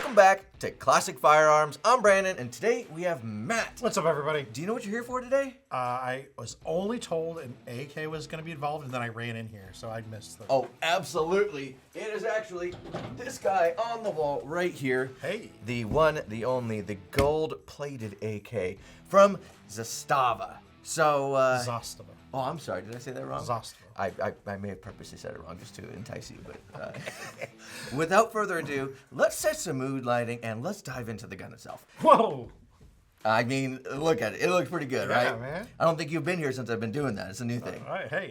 Welcome back to Classic Firearms. I'm Brandon, and today we have Matt. What's up, everybody? Do you know what you're here for today? I was only told an AK was going to be involved, and then I ran in here, so I missed the... Oh, absolutely. It is actually this guy on the wall right here. Hey. The one, the only, the gold-plated AK from Zastava. So, Zastava. Oh, I'm sorry. Did I say that wrong? Zastava. I may have purposely said it wrong just to entice you, but without further ado, let's set some mood lighting and let's dive into the gun itself. Whoa! I mean, look at it. It looks pretty good, Yeah, right? Man. I don't think you've been here since I've been doing that. It's a new thing. All right, hey,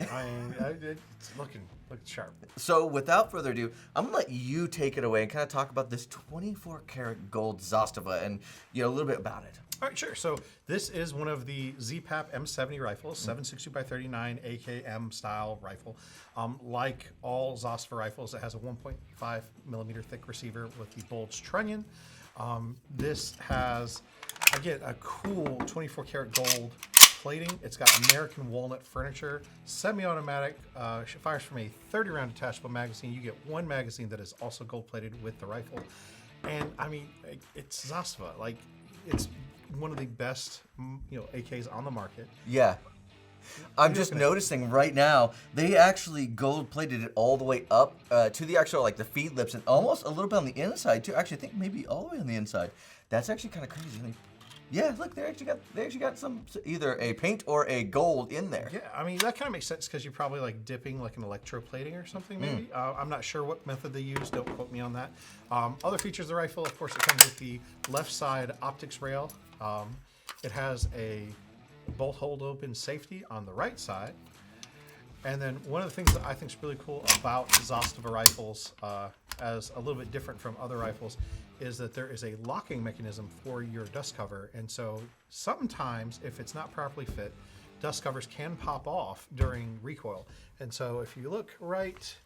it's looking sharp. So without further ado, I'm gonna let you take it away and kind of talk about this 24 karat gold Zastava and a little bit about it. All right, sure. So this is one of the ZPAP M70 rifles, 7.62x39 AKM style rifle. Like all Zastava rifles, it has a 1.5 millimeter thick receiver with the bulged trunnion. This has, again, a cool 24 karat gold plating. It's got American walnut furniture, semi-automatic, fires from a 30 round detachable magazine. You get one magazine that is also gold plated with the rifle. And I mean, it's Zastava. Like, it's one of the best, AKs on the market. Yeah. I'm just noticing right now, they actually gold plated it all the way up to the actual, like the feed lips and almost a little bit on the inside too. Actually, I think maybe all the way on the inside. That's actually kind of crazy. Yeah, look, they actually got some, either a paint or a gold in there. Yeah, I mean, that kind of makes sense because you're probably like dipping like an electroplating or something maybe. I'm not sure what method they use, don't quote me on that. Other features of the rifle, of course, it comes with the left side optics rail. It has a bolt hold open safety on the right side. And then one of the things that I think is really cool about Zastava rifles, as a little bit different from other rifles, is that there is a locking mechanism for your dust cover. And so sometimes, if it's not properly fit, dust covers can pop off during recoil. And so if you look right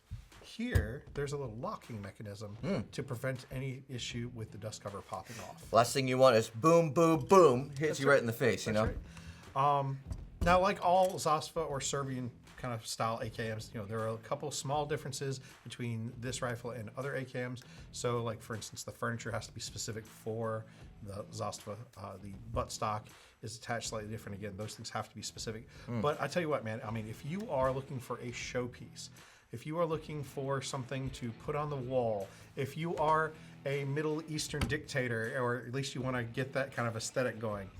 here, there's a little locking mechanism to prevent any issue with the dust cover popping off. Last thing you want is boom, boom, boom, hits you right in the face, you know? Right. Now, like all Zastava or Serbian kind of style AKMs, there are a couple small differences between this rifle and other AKMs. So, like for instance, the furniture has to be specific for the Zastava. The buttstock is attached slightly different. Again, those things have to be specific. But I tell you what, man, I mean, if you are looking for a showpiece, if you are looking for something to put on the wall, if you are a Middle Eastern dictator, or at least you want to get that kind of aesthetic going,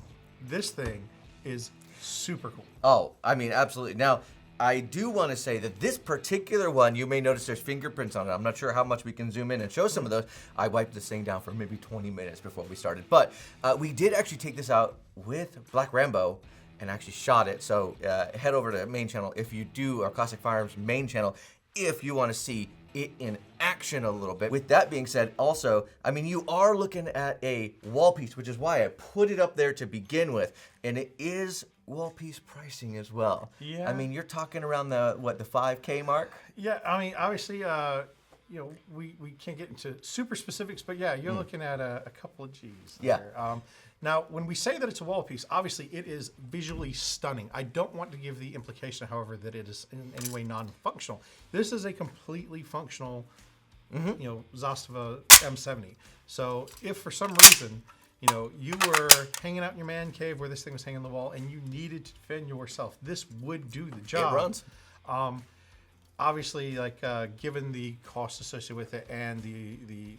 this thing is super cool. Oh, I mean, absolutely. Now, I do want to say that this particular one, you may notice there's fingerprints on it. I'm not sure how much we can zoom in and show some of those. I wiped this thing down for maybe 20 minutes before we started. But we did actually take this out with Black Rambo and actually shot it. So head over to the main channel if you do, our Classic Firearms main channel, if you want to see it in action a little bit. With that being said, also, I mean, you are looking at a wall piece, which is why I put it up there to begin with. And it is wall piece pricing as well. Yeah. I mean, you're talking around the 5K mark? Yeah, I mean, obviously, we can't get into super specifics, but yeah, you're looking at a couple of G's there. Yeah. Now, when we say that it's a wall piece, obviously it is visually stunning. I don't want to give the implication, however, that it is in any way non-functional. This is a completely functional, Zastava M70. So if for some reason, you were hanging out in your man cave where this thing was hanging on the wall and you needed to defend yourself, this would do the job. It runs. Obviously, like given the cost associated with it and the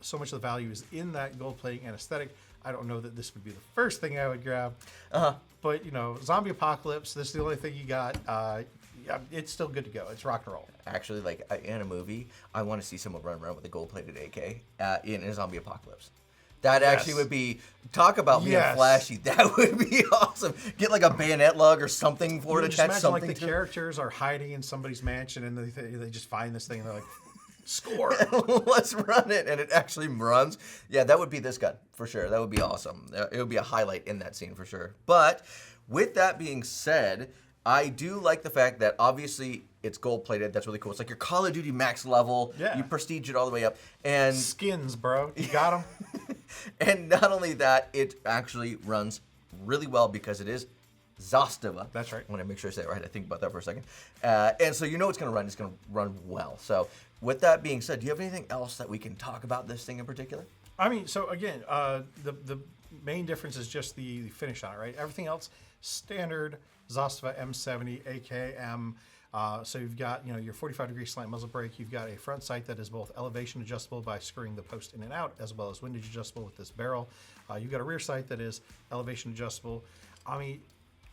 so much of the value is in that gold plating and aesthetic, I don't know that this would be the first thing I would grab. But zombie apocalypse, this is the only thing you got. Yeah, it's still good to go. It's rock and roll. Actually, like in a movie, I want to see someone run around with a gold-plated AK in a zombie apocalypse. That actually would be, talk about being flashy. That would be awesome. Get like a bayonet lug or something for it, attach something like the characters are hiding in somebody's mansion and they just find this thing and they're like, score. Let's run it. And it actually runs. Yeah, that would be this gun for sure. That would be awesome. It would be a highlight in that scene for sure. But with that being said, I do like the fact that obviously it's gold plated. That's really cool. It's like your Call of Duty max level. Yeah. You prestige it all the way up. And skins, bro. You got them. And not only that, it actually runs really well because it is Zastava. That's right. I want to make sure I say it right. I think about that for a second. And so you know it's going to run. It's going to run well. So with that being said, do you have anything else that we can talk about this thing in particular? I mean, so again, the main difference is just the finish on it, right? Everything else, standard Zastava M70, AKM. So you've got, your 45-degree slant muzzle brake. You've got a front sight that is both elevation adjustable by screwing the post in and out, as well as windage adjustable with this barrel. You've got a rear sight that is elevation adjustable. I mean,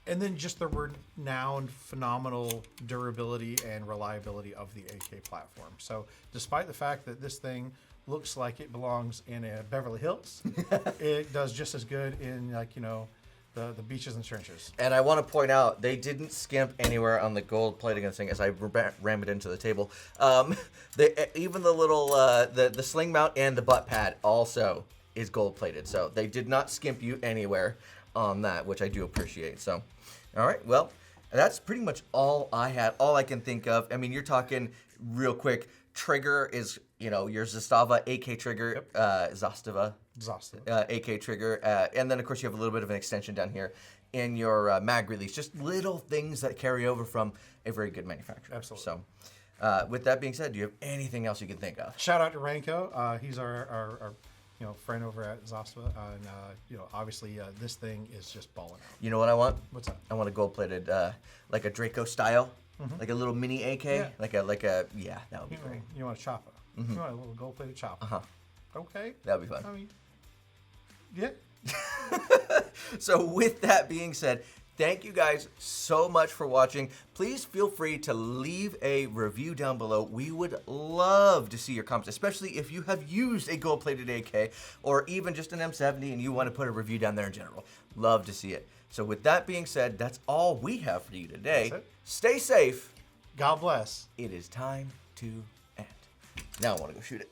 and then just the renowned phenomenal durability and reliability of the AK platform. So despite the fact that this thing looks like it belongs in a Beverly Hills, it does just as good in the beaches and trenches. And I want to point out, they didn't skimp anywhere on the gold plating of this thing as I ram it into the table. Even the little, the sling mount and the butt pad also is gold plated. So they did not skimp you anywhere on that, which I do appreciate. So, all right, well, that's pretty much all I had, all I can think of. I mean, you're talking real quick. Trigger is, your Zastava AK trigger, Zastava AK trigger, and then of course you have a little bit of an extension down here in your mag release. Just little things that carry over from a very good manufacturer. Absolutely. So, with that being said, do you have anything else you can think of? Shout out to Ranko. He's our friend over at Zastava, and obviously this thing is just balling out. You know what I want? What's that? I want a gold plated, like a Draco style, like a little mini AK, Yeah. like a yeah, that would be great. You want a chopper? You want a little gold-plated chopper? Okay. That'd be fun. I mean, yeah. So with that being said, thank you guys so much for watching. Please feel free to leave a review down below. We would love to see your comments, especially if you have used a gold-plated AK or even just an M70 and you want to put a review down there in general. Love to see it. So with that being said, that's all we have for you today. That's it. Stay safe. God bless. It is time to end. Now I want to go shoot it.